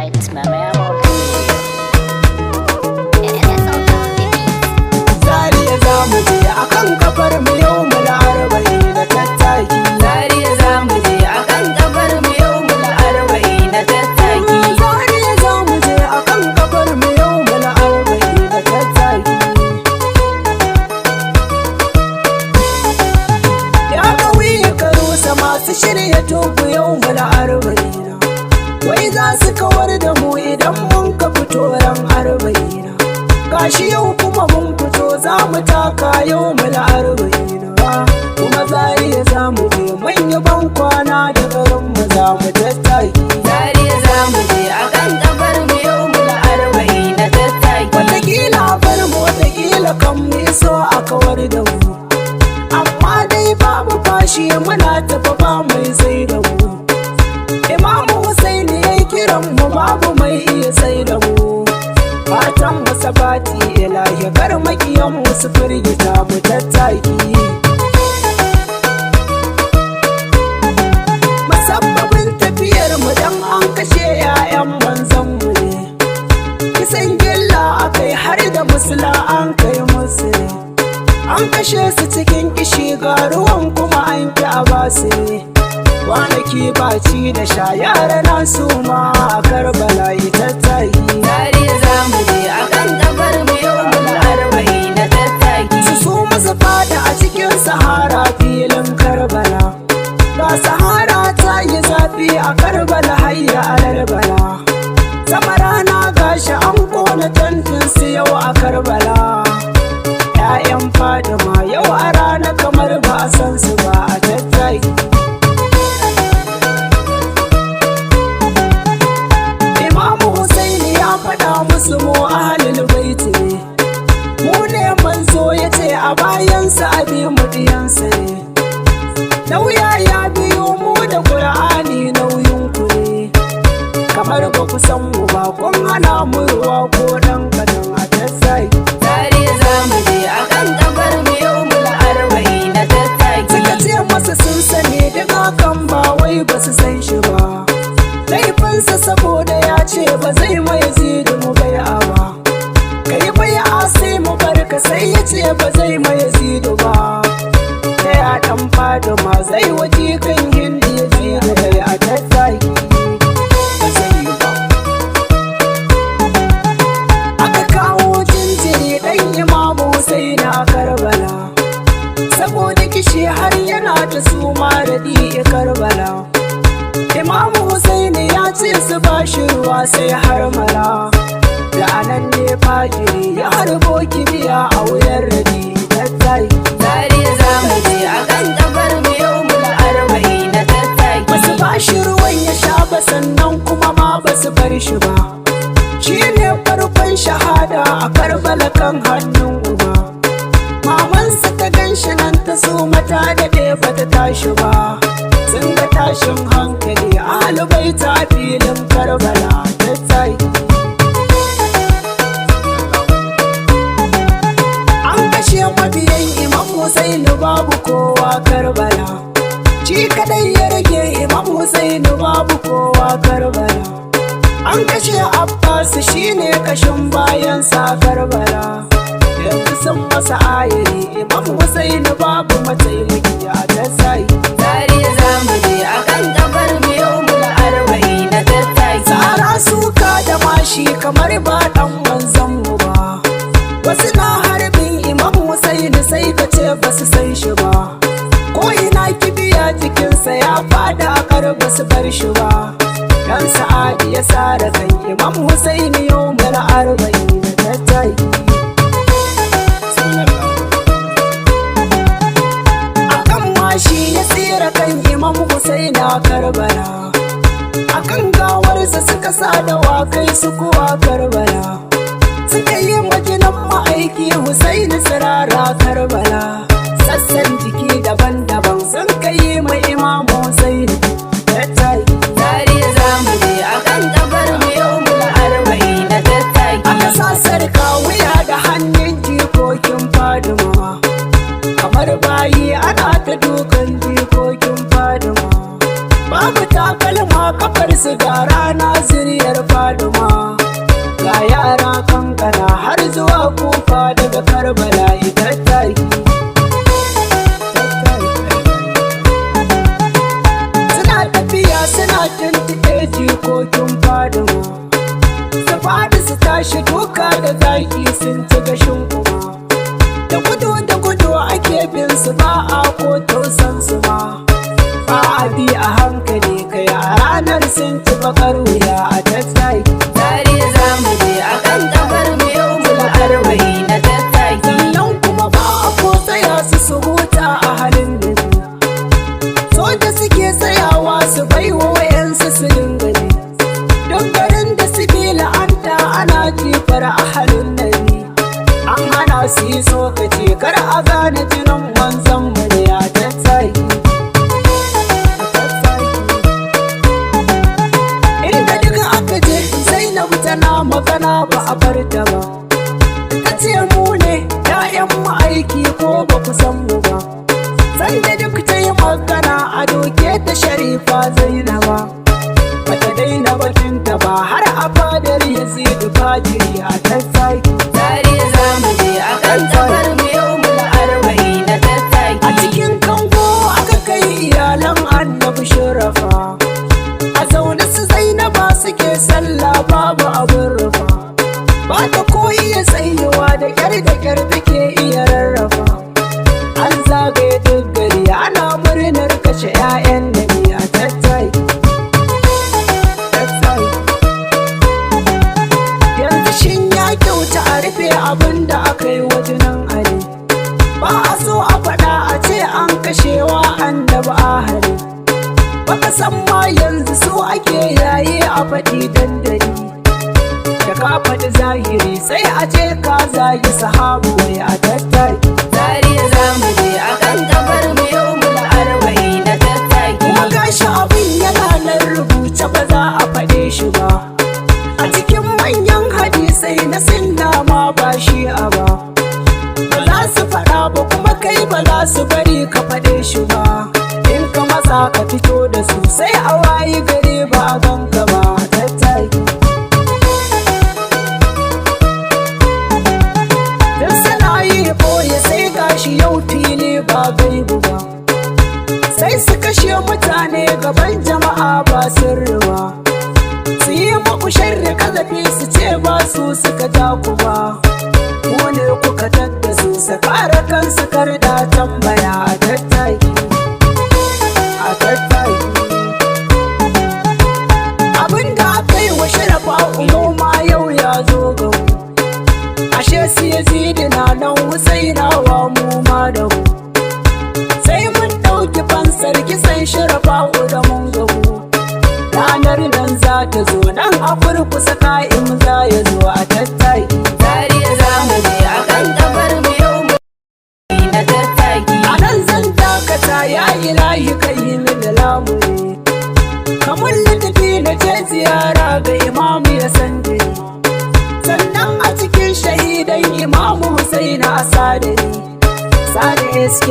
It's my memory. Zariya za mu je akan kafar mu yau mu larabai da tattaki. Zariya za mu je akan kafar mu yau mu larabai da tattaki. Zariya za mu je akan kafar mu yau mu larabai da tattaki. Ya kauye karusa masu shirya tofu yau mu larabai. Wai za su kawar da mu idan mun ka fito ran arba'ina. Gashi yau kuma mun fito za mu taka yau mu arba'ina. Kuma Zariya za mu je manya ban kwana da garin mu za mu tattaki. Zariya za mu je akan kafar mu yau mu arba'in da tattaki. Wataƙila bar mu wataƙila kan mu iso a kawar da mu. Amma dai babu fashi muna tafa ba mai sai da mu. Imamu Husaini ya yi kiran mu babu mai iya sai da mu. Fatan mu sabati ilahi kar makiyan mu su firgita mu tattaki. Musabbabin tafiyar mu dan an kashe 'ya'yan manzon mu ne. Kisan gilla akai har da musula an kai musu ne. An kashe su cikin kishi ga ruwan kuma an ki a basu ne. Kwanaki baci da sha yara na su ma a Karbala tattaki. Zariya za mu je akan kafar mu yau mu arba'in da tattaki. Su masu fada a cikin sahara filin Karbala. Ga sahara ta yi zafi a Karbala hayya alarbala. Sama rana gashi an kona tantin su yau a Karbala. 'Ya'yan Fadima yau a rana kamar ba a san su ba a tattaki. Musu mu ahalul baiti ne, mu ne manzo ya ce a bayansa abi mu diyansa ne. Lauya ya biyo mu da Qur'ani nauyin ku ne, kamar ba ku san mu ba kun hana mu ruwa ko dan kadan a tattaki. Zariya za mu je akan kafar mu yau mu arba'in da tattaki. Suka ce masa sun sani daga kan ba wai ba su san shi ba. Laifinsa saboda ya ce ba zai mai zidu mu bai'a ba. Kai bai'a sai mu barka sai ya ce ba zai mai zidu ba. Ta ya dan Fadima zai waje kan Hindu ya zidu bai a tattaki. Ba zai yi ba. Aka kawo jinjiri dan Imamu Husaini a Karbala. Saboda kishi har yana ta suma da di'i Karbala. Imamu Husaini ya ce su ba shi ruwa sai har mala. Da anan ne fajiri ya harbo kibiya a wuyan rabi tattaki. Zariya za mu je akan kafar mu yau mu arba'in da tattaki. Basu ba shi ruwan ya sha ba sannan kuma ma basu bar shi ba. Shi ne farkon shahada a Karbala kan hannun uba. Mamansa ta ganshi nan ta so mata da ɗaya bata tashi ba. Sun ga tashin hankali alubai ta filin Karbala tattaki. An kashe mabiyan Imam Husaini babu kowa Karbala. Shi kadai ya rage Imam Husaini babu kowa Karbala. An kashe Abbas shine kashin bayansa Karbala. Yanzu sun masa ayiri Imam Husaini babu mataimaki a tattaki. Zariya za mu je akan kafar mu yau mu arba'in da tattaki. Tsara suka da mashi kamar ba dan manzon mu ba. Wasu na harbin Imam Husaini sai ka ce ba su san shi ba. Ko ina kibiya jikinsa ya fada a kar ba su bar shi ba. Dan Sa'adi ya sare kan Imam Husaini yau mu arba'in da tattaki. Shi ya tsira kan Imam Husaini a Karbala. Akan gawarsa suka sa dawakai su kuwa Karbala. Suka yi majinan ma'aiki Husaini tsirara Karbala. Sassan jiki daban-daban sun kai ma Imam Husaini tattaki. Zariya za mu je akan kafar mu yau mu arba'in da tattaki. Aka sa sarka wuya da hannun jikokin Fadima. Kamar bayi ana ta dukan jikokin Fadima. Babu takalma kafar su gara rana zuriyar Faduma, ga yara kankana har zuwa Kufa daga Karbala ita taki. Suna tafiya suna tuntuɓe jikokin Faduma, su faɗi su tashi duka da zaki sun ci gashin kuma. Da gudu ake bin su ba a ko tausan su ma, ba a bi a hankali kai a ranar sun ci bakar wuya a tattaki. Tare za mu je a kan kafar mu yau mul arba'i na tattaki. Sannan kuma ba a ko tsaya su huta a halin da soja suke tsayawa su bai wa wayansu su dingane, don garin da suke la'anta ana jifar a halin nari. An hana su yi tsokaci kar a gane jinin manzon mu ne a tattaki. Inda duka aka je Zainabu tana magana ba a bar ta ba, ta ce mu ne 'ya'yan ma'aiki ko ba ku san mu ba. Sanda duk ta yi magana a doke ta Sharifa Zainaba, bata daina batunta ba har a fadar Yazidu Fajiri a tattaki. Tare za mu je a kan kafar mu yau mul arba'i na tattaki. A cikin kango aka kai iyalan Annabi Shurafa, a zaune su Zainaba suke sallah babu abin rufa, ba ta ko iya tsayuwa da kyar take iya rarrafa. An zagaye duk gari ana murnar kashe 'ya'yan Nabi a tattaki. Yanzu shin ya kyauta a rufe abin da aka yi wajenan Ali, ba a so a faɗa a ce an kashewa Annabi ahali. Baka san ma yanzu so ake yaye a faɗi dandali, da ka faɗi zahiri sai a ce ka zagi sahabu wai a tattaki. Tare za mu je a kan kafar mu yau mul arba'i na tattaki. Kuma gashi abin yana nan rubuce ba za a faɗe shi ba, a cikin manyan hadisai na sunna ma ba shi a ba. Ba za su faɗa ba kuma kai ba za su bari ka faɗe shi ba, in ka matsa ka fito da su sai a wayi gari ba a ganka ba a tattaki. Duk suna yi boye sai gashi yau fili ba gaibu ba, sai su kashe mutane gaban jama'a ba sirri ba, su yi maku sharri kazafi su ce ba su suka ja ku ba, ku ne kuka tadda su su kare kansu kar da tambaya a tattaki. A tattaki abinda aka yi wa Sharafa umuma yau ya zo ga mu, ashe su Yazidi na nan Husainawa mu ma da mu, sai mun ɗauki fansar kisan Sharafa da mun gabu. Ranar nan za ta zo nan a kurkusa ka'im za ya zo a tattaki. Tare za mu je a kan kafar mu yau mul arba'i na tattaki. A nan zan dakata ya ilahi ka yi min lamuni, kamar littafi na je ziyara ga imamu ya sandari, sannan a cikin shahidan imamu Husaina a sadari, sada SK